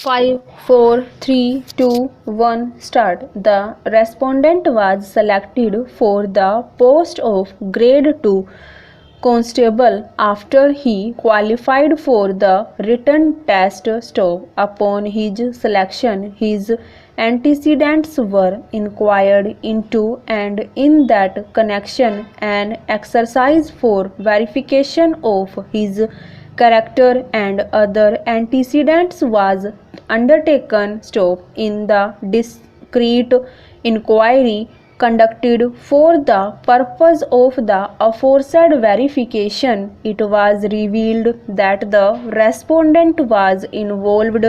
5, 4, 3, 2, 1, start. The respondent was selected for the post of Grade 2 Constable after he qualified for the written test. Stop. Upon his selection, his antecedents were inquired into, and in that connection, an exercise for verification of his character and other antecedents was undertaken. Stop. In the discreet inquiry conducted for the purpose of the aforesaid verification, it was revealed that the respondent was involved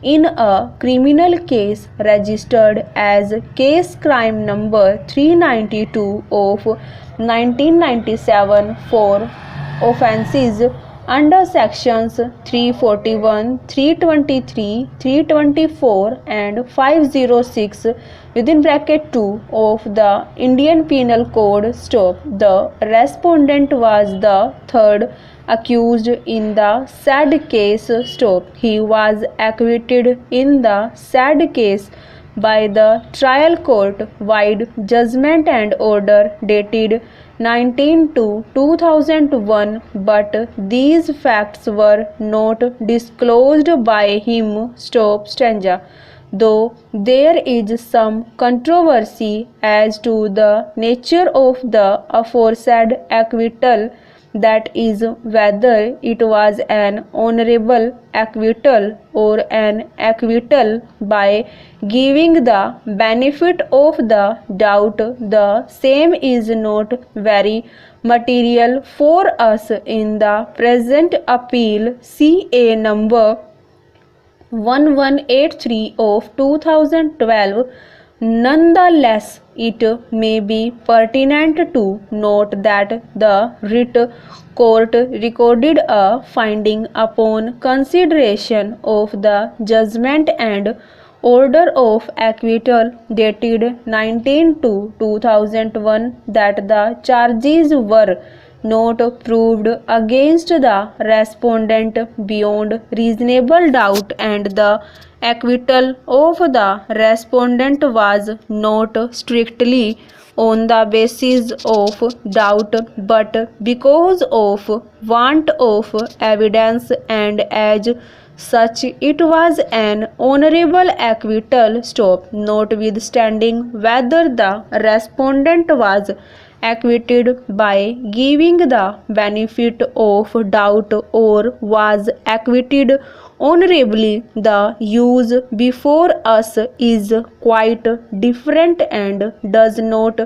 in a criminal case registered as case crime number 392 of 1997 for offences under sections 341, 323, 324 and 506 within bracket 2 of the Indian Penal Code. Stop. The respondent was the third accused in the said case. Stop. He was acquitted in the said case by the trial court wide judgment and order dated 19/2/2001, but these facts were not disclosed by him. Stop. Stanza. Though there is some controversy as to the nature of the aforesaid acquittal, that is, whether it was an honorable acquittal or an acquittal by giving the benefit of the doubt, the same is not very material for us in the present appeal. CA number 1183 of 2012. Nonetheless, it may be pertinent to note that the writ court recorded a finding upon consideration of the judgment and order of acquittal dated 19/2/2001 that the charges were not proved against the respondent beyond reasonable doubt, and the acquittal of the respondent was not strictly on the basis of doubt, but because of want of evidence, and as such it was an honorable acquittal. Stop. Notwithstanding whether the respondent was acquitted by giving the benefit of doubt or was acquitted honorably, the use before us is quite different and does not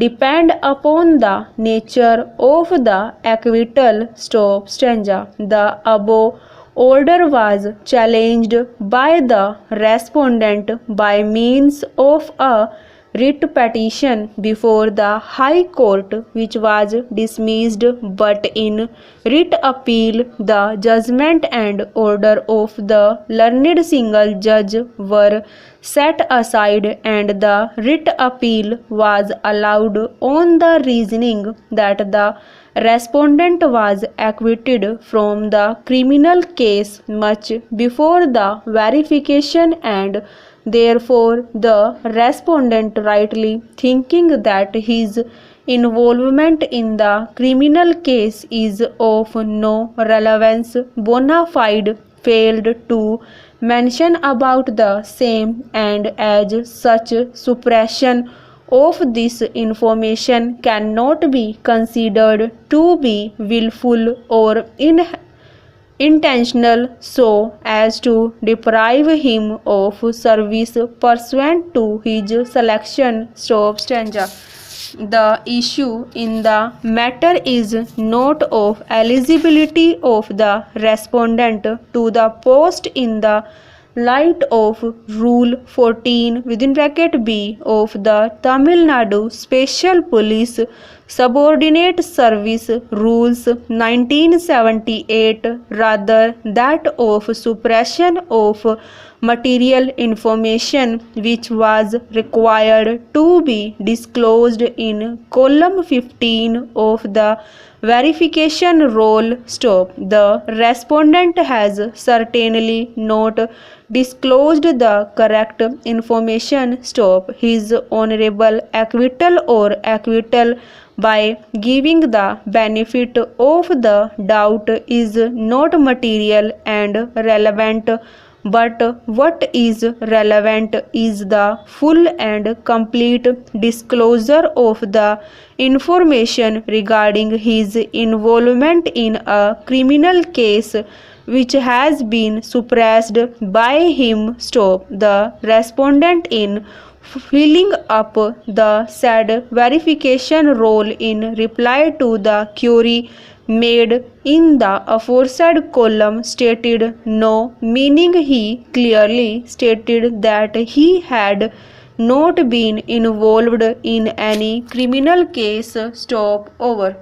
depend upon the nature of the acquittal. Stop. Stanza. The above order was challenged by the respondent by means of a writ petition before the High Court, which was dismissed, but in writ appeal the judgment and order of the learned single judge were set aside, and the writ appeal was allowed on the reasoning that the respondent was acquitted from the criminal case much before the verification, and therefore the respondent, rightly thinking that his involvement in the criminal case is of no relevance bona fide, failed to mention about the same, and as such suppression of this information cannot be considered to be willful or intentional so as to deprive him of service pursuant to his selection. Stop. Stanza. The issue in the matter is not of eligibility of the respondent to the post in the light of Rule 14 within bracket B of the Tamil Nadu Special Police subordinate service rules 1978 rather that of suppression of material information which was required to be disclosed in column 15 of the verification roll stop. The respondent has certainly not disclosed the correct information stop. His honorable acquittal or acquittal by giving the benefit of the doubt is not material and relevant, but what is relevant is the full and complete disclosure of the information regarding his involvement in a criminal case which has been suppressed by him. Stop. The respondent in filling up the said verification role in reply to the query made in the aforesaid column stated no, meaning he clearly stated that he had not been involved in any criminal case. Stop. Over.